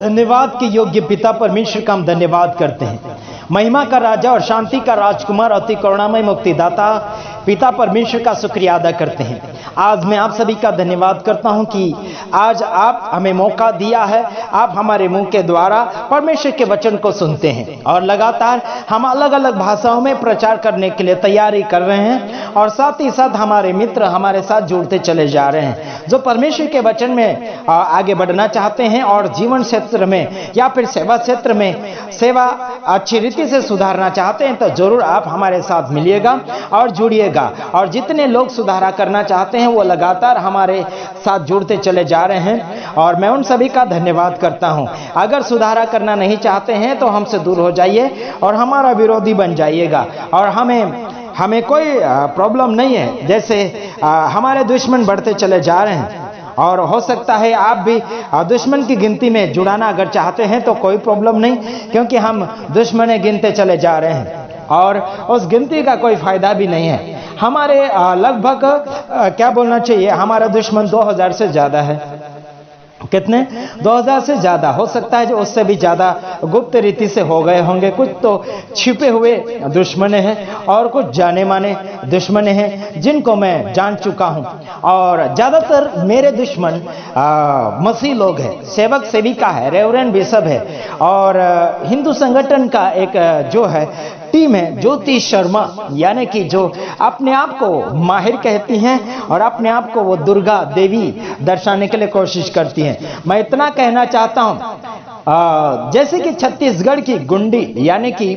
धन्यवाद के योग्य पिता परमेश्वर का हम धन्यवाद करते हैं। महिमा का राजा और शांति का राजकुमार अति करुणामय मुक्तिदाता पिता परमेश्वर का शुक्रिया अदा करते हैं। आज मैं आप सभी का धन्यवाद करता हूं कि आज आप हमें मौका दिया है। आप हमारे मुंह के द्वारा परमेश्वर के वचन को सुनते हैं और लगातार हम अलग अलग भाषाओं में प्रचार करने के लिए तैयारी कर रहे हैं और साथ ही साथ हमारे मित्र हमारे साथ जुड़ते चले जा रहे हैं जो परमेश्वर के वचन में आगे बढ़ना चाहते हैं और जीवन क्षेत्र में या फिर सेवा क्षेत्र में सेवा अच्छी रीति से सुधारना चाहते हैं। तो जरूर आप हमारे साथ मिलिएगा और जुड़िएगा। और जितने लोग सुधारा करना चाहते हैं वो लगातार हमारे साथ जुड़ते चले जा रहे हैं और मैं उन सभी का धन्यवाद करता हूं। अगर सुधारा करना नहीं चाहते हैं तो हमसे दूर हो जाइए और हमारा विरोधी बन जाइएगा और हमें कोई प्रॉब्लम नहीं है। जैसे हमारे दुश्मन बढ़ते चले जा रहे हैं और हो सकता है आप भी दुश्मन की गिनती में जुड़ाना अगर चाहते हैं तो कोई प्रॉब्लम नहीं, क्योंकि हम दुश्मन गिनते चले जा रहे हैं और उस गिनती का कोई फायदा भी नहीं है। हमारे लगभग क्या बोलना चाहिए, हमारा दुश्मन 2000 से ज्यादा है। कितने? 2000 से ज्यादा। हो सकता है जो उससे भी ज्यादा गुप्त रीति से हो गए होंगे। कुछ तो छिपे हुए दुश्मन हैं और कुछ जाने माने दुश्मन हैं जिनको मैं जान चुका हूं। और ज्यादातर मेरे दुश्मन मसीह लोग हैं, सेवक सेविका है, रेवरेंड बिशप है और हिंदू संगठन का एक जो है टीम है ज्योति शर्मा, यानी कि जो अपने आप को माहिर कहती हैं और अपने आप को वो दुर्गा देवी दर्शाने के लिए कोशिश करती हैं। मैं इतना कहना चाहता हूं, जैसे कि छत्तीसगढ़ की गुंडी यानी कि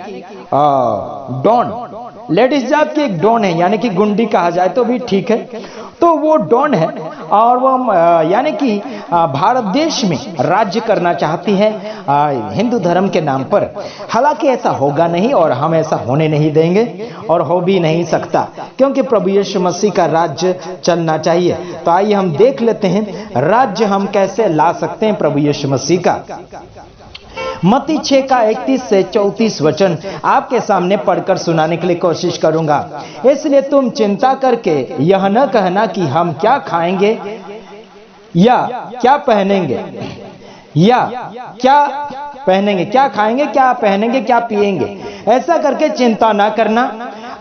डॉन, लेडीज जात की एक डॉन है, यानी कि गुंडी कहा जाए तो भी ठीक है, तो वो डॉन है और वो यानी कि भारत देश में राज्य करना चाहती है हिंदू धर्म के नाम पर। हालांकि ऐसा होगा नहीं और हम ऐसा होने नहीं देंगे और हो भी नहीं सकता, क्योंकि प्रभु यीशु मसीह का राज्य चलना चाहिए। तो आइए हम देख लेते हैं राज्य हम कैसे ला सकते हैं प्रभु यीशु मसीह का। मत्ती 6 का 31 से 34 वचन आपके सामने पढ़कर सुनाने के लिए कोशिश करूंगा। इसलिए तुम चिंता करके यह न कहना कि हम क्या खाएंगे या क्या पहनेंगे या क्या पहनेंगे, क्या खाएंगे, क्या पहनेंगे, क्या पिएंगे। ऐसा करके चिंता ना करना।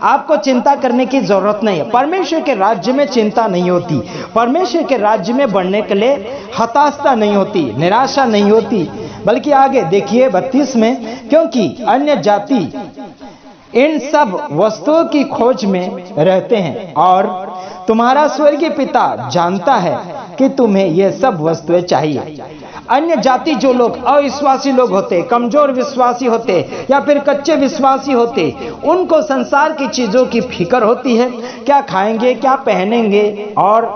आपको चिंता करने की जरूरत नहीं है। परमेश्वर के राज्य में चिंता नहीं होती। परमेश्वर के राज्य में बढ़ने के लिए हताशा नहीं होती, निराशा नहीं होती, बल्कि आगे देखिए 32 में, क्योंकि अन्य जाति इन सब वस्तुओं की खोज में रहते हैं और तुम्हारा स्वर्गीय पिता जानता है कि तुम्हें ये सब वस्तुएं चाहिए। अन्य जाति जो लोग अविश्वासी लोग होते, कमजोर विश्वासी होते या फिर कच्चे विश्वासी होते, उनको संसार की चीजों की फिक्र होती है। क्या खाएंगे, क्या पहनेंगे और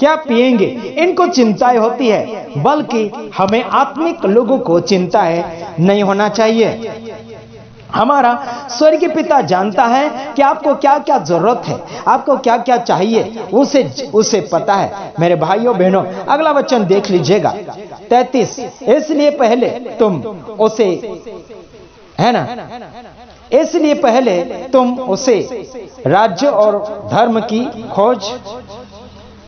क्या पिएंगे, इनको चिंताएं होती है। बल्कि हमें आत्मिक लोगों को चिंताएं नहीं होना चाहिए। हमारा स्वर्गीय पिता जानता है कि आपको क्या क्या जरूरत है, आपको क्या क्या चाहिए, उसे पता है। मेरे भाइयों बहनों, अगला वचन देख लीजिएगा 33। इसलिए पहले तुम उसे, है ना, इसलिए पहले तुम उसे राज्य और धर्म की खोज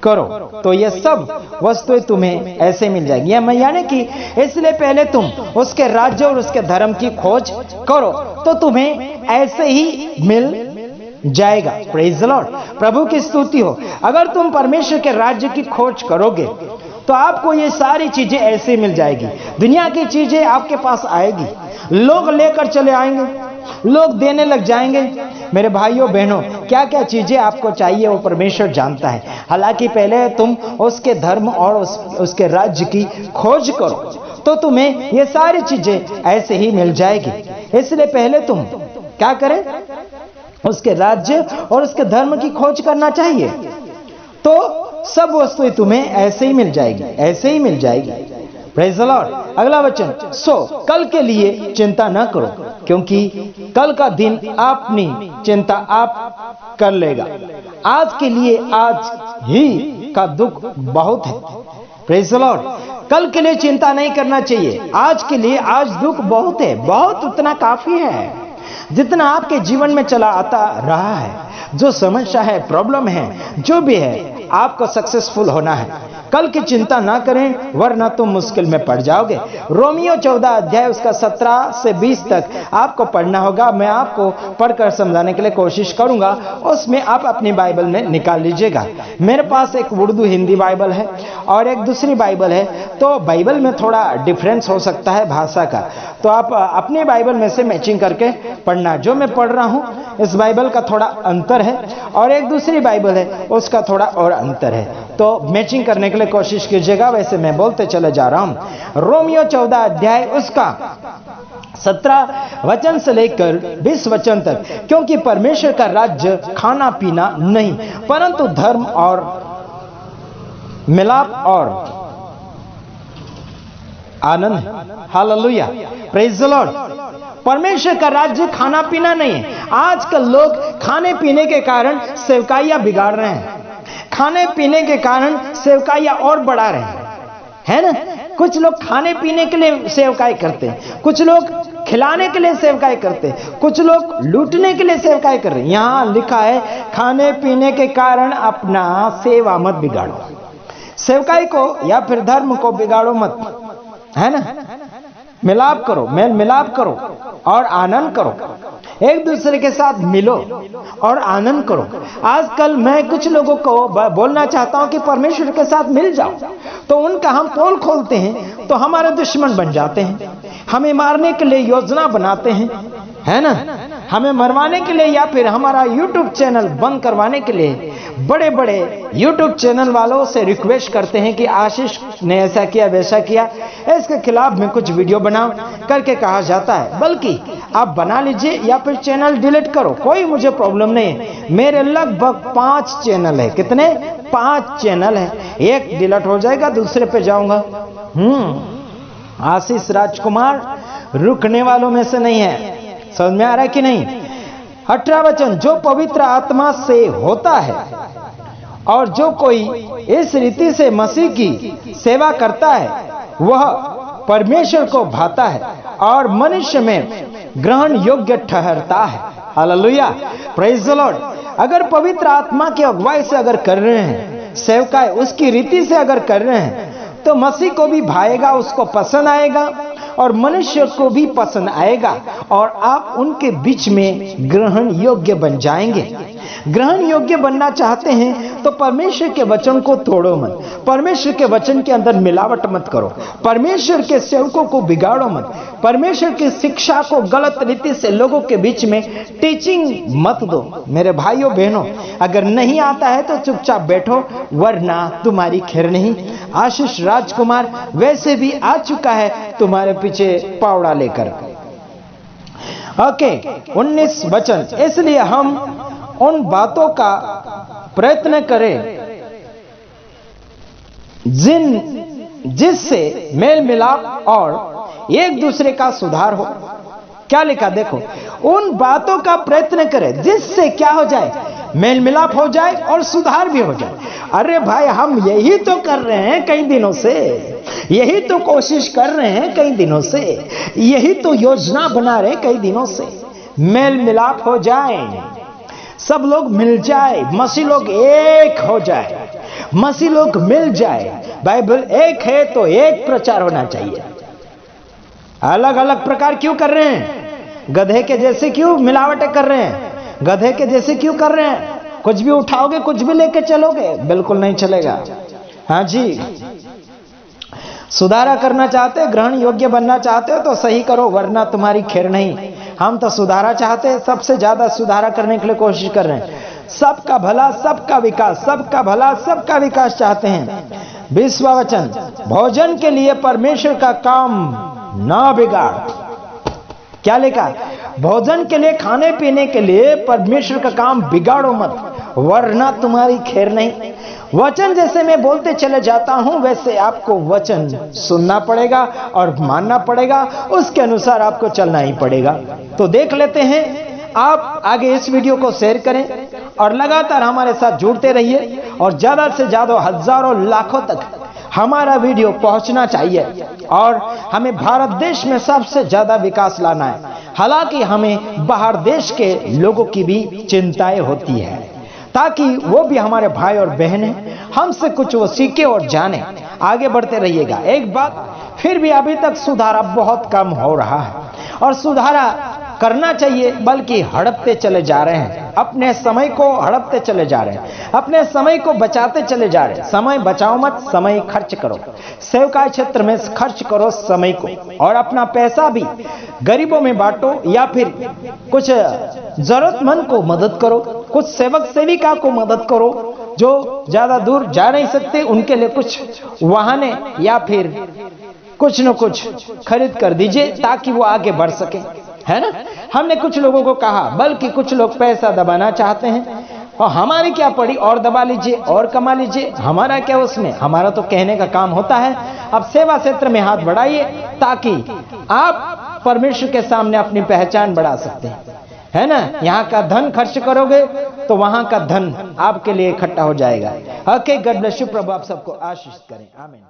करो तो ये सब वस्तुएं तुम्हें ऐसे मिल जाएगी। यानी कि इसलिए पहले तुम उसके राज्य और उसके धर्म की खोज करो तो तुम्हें ऐसे ही मिल जाएगा। प्रेज द लॉर्ड, प्रभु की स्तुति हो। अगर तुम परमेश्वर के राज्य की खोज करोगे तो आपको ये सारी चीजें ऐसे मिल जाएगी। दुनिया की चीजें आपके पास आएगी, लोग लेकर चले आएंगे, लोग देने लग जाएंगे। मेरे भाइयों बहनों, क्या क्या चीजें आपको चाहिए वो परमेश्वर जानता है। हालांकि पहले तुम उसके धर्म और उसके राज्य की खोज करो तो तुम्हें ये सारी चीजें ऐसे ही मिल जाएगी। इसलिए पहले तुम क्या करें, उसके राज्य और उसके धर्म की खोज करना चाहिए तो सब वस्तुएं तुम्हें ऐसे ही मिल जाएगी, ऐसे ही मिल जाएगी। Praise the Lord. अगला वचन, सो कल के लिए चिंता न करो, क्योंकि कल का दिन अपनी चिंता आप कर लेगा। आज के लिए आज ही का दुख बहुत है। Praise the Lord. कल के लिए चिंता नहीं करना चाहिए, आज के लिए आज दुख बहुत है, बहुत उतना काफी है। जितना आपके जीवन में चला आता रहा है, जो समस्या है, प्रॉब्लम है, जो भी है, आपको सक्सेसफुल होना है। कल की चिंता ना करें वरना तुम मुश्किल में पड़ जाओगे। रोमियो 14 अध्याय उसका 17 से 20 तक आपको पढ़ना होगा। मैं आपको पढ़कर समझाने के लिए कोशिश करूंगा, उसमें आप अपनी बाइबल में निकाल लीजिएगा। मेरे पास एक उर्दू हिंदी बाइबल है और एक दूसरी बाइबल है, तो बाइबल में थोड़ा डिफरेंस हो सकता है भाषा का, तो आप अपने बाइबल में से मैचिंग करके पढ़ना। जो मैं पढ़ रहा हूं इस बाइबल का थोड़ा अंतर है और एक दूसरी बाइबल है उसका थोड़ा और अंतर है, तो मैचिंग करने के लिए कोशिश कीजिएगा। वैसे मैं बोलते चले जा रहा हूं। रोमियो 14 अध्याय उसका 17 वचन से लेकर 20 वचन तक, क्योंकि परमेश्वर का राज्य खाना पीना नहीं परंतु धर्म और मिलाप और आनंद। Hallelujah, praise the Lord. परमेश्वर का राज्य खाना पीना नहीं है। आजकल लोग खाने पीने के कारण सेवकाइयां बिगाड़ रहे हैं, खाने पीने के कारण सेवकाइयां और बढ़ा रहे हैं, है ना। कुछ लोग खाने पीने के लिए सेवकाई करते हैं, कुछ लोग खिलाने के लिए सेवकाई करते हैं, कुछ लोग लूटने के लिए सेवकाई कर रहे हैं। यहां लिखा है खाने पीने के कारण अपना सेवा मत बिगाड़ो, सेवकाई को या फिर धर्म को बिगाड़ो मत, है ना। मिलाप करो, मेल मिलाप करो और आनंद करो, एक दूसरे के साथ मिलो और आनंद करो। आजकल मैं कुछ लोगों को बोलना चाहता हूं कि परमेश्वर के साथ मिल जाओ, तो उनका हम पोल खोलते हैं तो हमारे दुश्मन बन जाते हैं, हमें मारने के लिए योजना बनाते हैं, है ना। हमें मरवाने के लिए या फिर हमारा यूट्यूब चैनल बंद करवाने के लिए बड़े बड़े यूट्यूब चैनल वालों से रिक्वेस्ट करते हैं कि आशीष ने ऐसा किया वैसा किया, इसके खिलाफ में कुछ वीडियो बनाओ करके कहा जाता है। बल्कि आप बना लीजिए या फिर चैनल डिलीट करो, कोई मुझे प्रॉब्लम नहीं है। मेरे लगभग 5 चैनल है। कितने? 5 चैनल है। एक डिलीट हो जाएगा, दूसरे पे जाऊंगा। आशीष राजकुमार रुकने वालों में से नहीं है। समझ में आ रहा है कि नहीं? 18 वचन, जो पवित्र आत्मा से होता है और जो कोई इस रीति से मसीह की सेवा करता है वह परमेश्वर को भाता है और मनुष्य में ग्रहण योग्य ठहरता है। Hallelujah, praise the Lord. अगर पवित्र आत्मा की अगुवाई से अगर कर रहे हैं, सेवकाई उसकी रीति से अगर कर रहे हैं, तो मसीह को भी भाएगा, उसको पसंद आएगा और मनुष्य को भी पसंद आएगा और आप उनके बीच में ग्रहण योग्य बन जाएंगे। ग्रहण योग्य बनना चाहते हैं तो परमेश्वर के वचन को तोड़ो मत, परमेश्वर के वचन के अंदर मिलावट मत करो, परमेश्वर के सेवकों को बिगाड़ो मत, परमेश्वर की शिक्षा को गलत रीति से लोगों के बीच में टीचिंग मत दो। मेरे भाइयों बहनों, अगर नहीं आता है तो चुपचाप बैठो वरना तुम्हारी खैर नहीं। आशीष राजकुमार वैसे भी आ चुका है तुम्हारे पीछे पावड़ा लेकर। ओके, 19 वचन, इसलिए हम उन बातों का प्रयत्न करें जिससे मेल मिलाप और एक दूसरे का सुधार हो। क्या लिखा देखो, उन बातों का प्रयत्न करें जिससे क्या हो जाए, मेल मिलाप हो जाए और सुधार भी हो जाए। अरे भाई, हम यही तो कर रहे हैं कई दिनों से, यही तो कोशिश कर रहे हैं कई दिनों से, यही तो योजना बना रहे हैं कई दिनों से। मेल मिलाप हो जाए, सब लोग मिल जाए, मसीह लोग एक हो जाए, मसीह लोग मिल जाए। बाइबल एक है तो एक प्रचार होना चाहिए। अलग अलग प्रकार क्यों कर रहे हैं? गधे के जैसे क्यों मिलावटें कर रहे हैं? गधे के जैसे क्यों कर रहे हैं? कुछ भी उठाओगे, कुछ भी लेके चलोगे, बिल्कुल नहीं चलेगा। हाँ जी, सुधारा करना चाहते हो, ग्रहण योग्य बनना चाहते हो तो सही करो वरना तुम्हारी खैर नहीं। हम तो सुधारा चाहते हैं, सबसे ज्यादा सुधारा करने के लिए कोशिश कर रहे हैं। सबका भला, सबका विकास, सबका भला, सबका विकास चाहते हैं। 20वां वचन, भोजन के लिए परमेश्वर का काम ना बिगाड़। क्या लिखा? भोजन के लिए, खाने पीने के लिए परमेश्वर का काम बिगाड़ो मत वरना तुम्हारी खैर नहीं। वचन जैसे मैं बोलते चले जाता हूं वैसे आपको वचन सुनना पड़ेगा और मानना पड़ेगा, उसके अनुसार आपको चलना ही पड़ेगा। तो देख लेते हैं, आप आगे इस वीडियो को शेयर करें और लगातार हमारे साथ जुड़ते रहिए और ज्यादा से ज्यादा हजारों लाखों तक हमारा वीडियो पहुंचना चाहिए और हमें भारत देश में सबसे ज्यादा विकास लाना है। हालांकि हमें बाहर देश के लोगों की भी चिंताएं होती है। ताकि वो भी हमारे भाई और बहन हैं, हमसे कुछ वो सीखे और जाने। आगे बढ़ते रहिएगा। एक बात फिर भी अभी तक सुधारा बहुत कम हो रहा है और सुधारा करना चाहिए, बल्कि हड़पते चले जा रहे हैं। अपने समय को हड़पते चले जा रहे हैं, अपने समय को बचाते चले जा रहे हैं। समय बचाओ मत, समय खर्च करो। सेवकाई क्षेत्र में खर्च करो समय को, और अपना पैसा भी गरीबों में बांटो या फिर कुछ जरूरतमंद को मदद करो, कुछ सेवक सेविका को मदद करो जो ज्यादा दूर जा नहीं सकते, उनके लिए कुछ वाहने या फिर कुछ न कुछ खरीद कर दीजिए ताकि वो आगे बढ़ सके, है ना। हमने कुछ लोगों को कहा, बल्कि कुछ लोग पैसा दबाना चाहते हैं, और हमारी क्या पड़ी, और दबा लीजिए और कमा लीजिए, हमारा क्या उसमें। हमारा तो कहने का काम होता है। अब सेवा क्षेत्र में हाथ बढ़ाइए ताकि आप परमेश्वर के सामने अपनी पहचान बढ़ा सकते हैं, है ना। यहाँ का धन खर्च करोगे तो वहां का धन आपके लिए इकट्ठा हो जाएगा। Okay, God bless you. प्रभु आप सबको आशीष करें। आमीन।